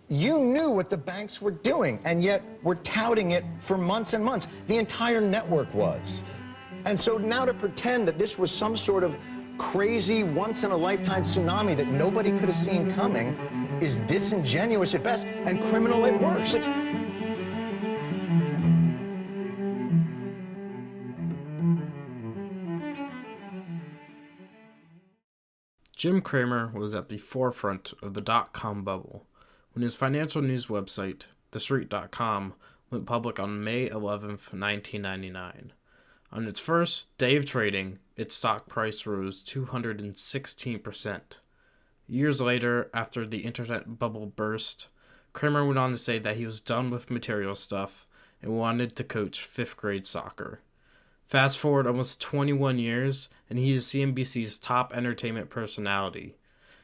You knew what the banks were doing, and yet were touting it for months and months. The entire network was. And so now to pretend that this was some sort of crazy, once-in-a-lifetime tsunami that nobody could have seen coming is disingenuous at best and criminal at worst. Jim Cramer was at the forefront of the dot-com bubble when his financial news website, TheStreet.com, went public on May 11th, 1999. On its first day of trading, its stock price rose 216%. Years later, after the internet bubble burst, Cramer went on to say that he was done with material stuff and wanted to coach fifth-grade soccer. Fast forward almost 21 years, and he is CNBC's top entertainment personality.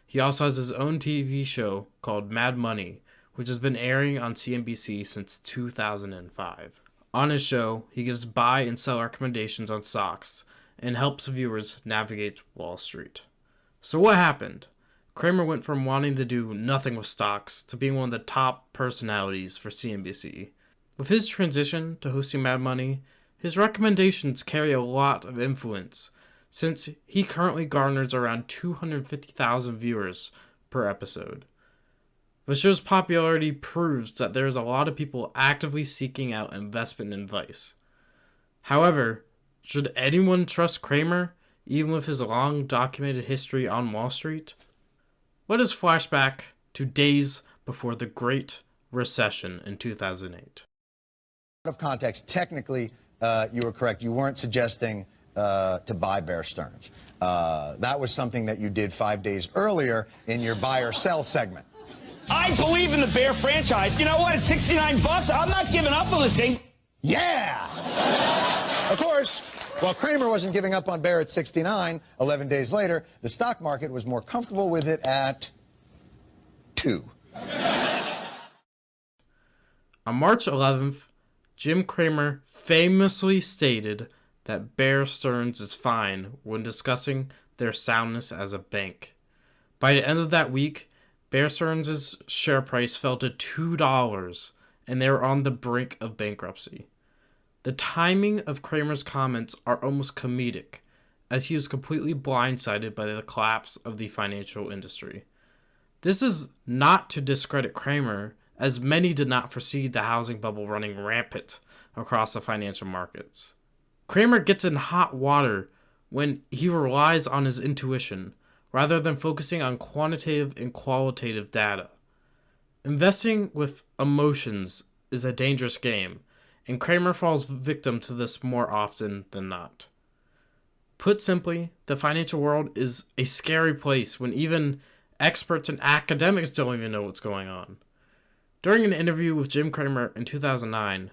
He also has his own TV show called Mad Money, which has been airing on CNBC since 2005. On his show, he gives buy and sell recommendations on stocks and helps viewers navigate Wall Street. So what happened? Cramer went from wanting to do nothing with stocks to being one of the top personalities for CNBC. With his transition to hosting Mad Money, his recommendations carry a lot of influence, since he currently garners around 250,000 viewers per episode. The show's popularity proves that there is a lot of people actively seeking out investment advice. However, should anyone trust Cramer, even with his long documented history on Wall Street? Let us flash back to days before the Great Recession in 2008. Out of context, technically, you were correct. You weren't suggesting to buy Bear Stearns. That was something that you did 5 days earlier in your buy or sell segment. I believe in the Bear franchise. You know what? It's $69. I'm not giving up on this thing. Yeah! Of course, while Cramer wasn't giving up on Bear at 69, 11 days later, the stock market was more comfortable with it at 2. On March 11th, Jim Cramer famously stated that Bear Stearns is fine when discussing their soundness as a bank. By the end of that week, Bear Stearns' share price fell to $2, and they were on the brink of bankruptcy. The timing of Cramer's comments are almost comedic, as he was completely blindsided by the collapse of the financial industry. This is not to discredit Cramer, as many did not foresee the housing bubble running rampant across the financial markets. Cramer gets in hot water when he relies on his intuition, rather than focusing on quantitative and qualitative data. Investing with emotions is a dangerous game, and Cramer falls victim to this more often than not. Put simply, the financial world is a scary place when even experts and academics don't even know what's going on. During an interview with Jim Cramer in 2009,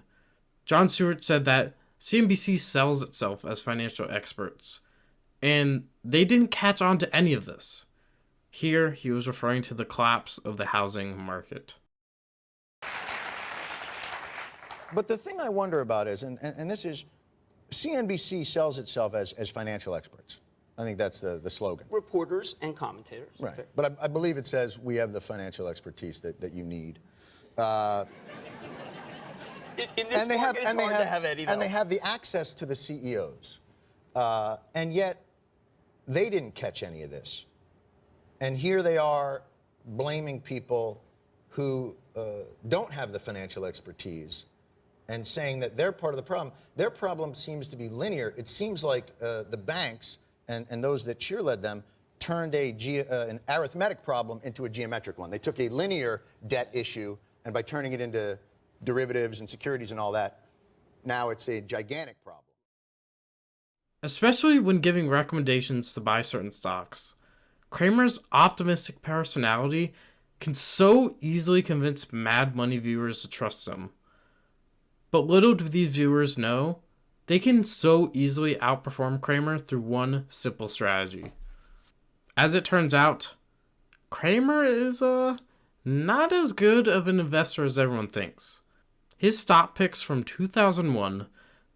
Jon Stewart said that CNBC sells itself as financial experts, and they didn't catch on to any of this. Here, he was referring to the collapse of the housing market. But the thing I wonder about is, and this is, CNBC sells itself as financial experts. I think that's the slogan. Reporters and commentators. Right. Okay. But I believe it says we have the financial expertise that you need. In this market, it's hard to have Eddie, though. And they have the access to the CEOs. And yet, they didn't catch any of this. And here they are blaming people who don't have the financial expertise and saying that they're part of the problem. Their problem seems to be linear. It seems like the banks and those that cheerled them turned an arithmetic problem into a geometric one. They took a linear debt issue, and by turning it into derivatives and securities and all that, now it's a gigantic problem. Especially when giving recommendations to buy certain stocks, Cramer's optimistic personality can so easily convince Mad Money viewers to trust him. But little do these viewers know, they can so easily outperform Cramer through one simple strategy. As it turns out, Cramer is not as good of an investor as everyone thinks. His stock picks from 2001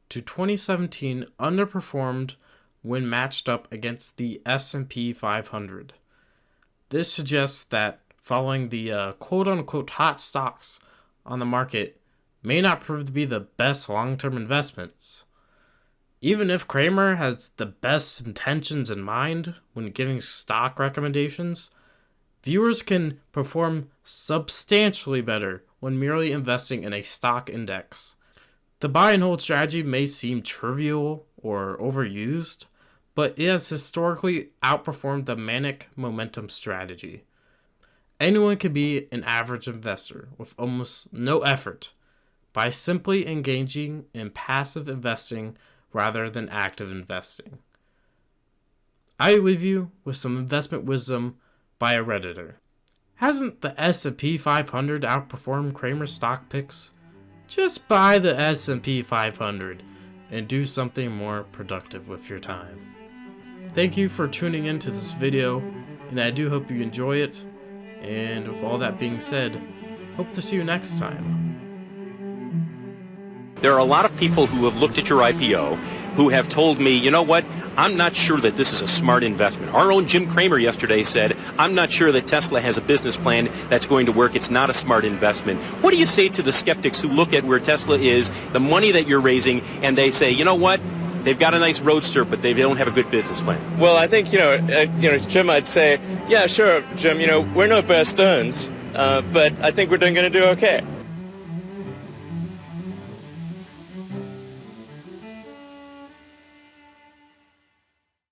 to 2017 underperformed when matched up against the S&P 500. This suggests that following the quote-unquote hot stocks on the market may not prove to be the best long-term investments. Even if Cramer has the best intentions in mind when giving stock recommendations, viewers can perform substantially better when merely investing in a stock index. The buy and hold strategy may seem trivial or overused, but it has historically outperformed the manic momentum strategy. Anyone can be an average investor with almost no effort by simply engaging in passive investing rather than active investing. I leave you with some investment wisdom by a Redditor. Hasn't the S&P 500 outperformed Cramer's stock picks? Just buy the S&P 500 and do something more productive with your time. Thank you for tuning into this video, and I do hope you enjoy it. And with all that being said, hope to see you next time. There are a lot of people who have looked at your IPO who have told me, you know what, I'm not sure that this is a smart investment. Our own Jim Cramer yesterday said, I'm not sure that Tesla has a business plan that's going to work. It's not a smart investment. What do you say to the skeptics who look at where Tesla is, the money that you're raising, and they say, you know what, they've got a nice roadster, but they don't have a good business plan? Well, I think, Jim, I'd say, yeah, sure, Jim, we're no Bear Stearns, but I think we're going to do okay.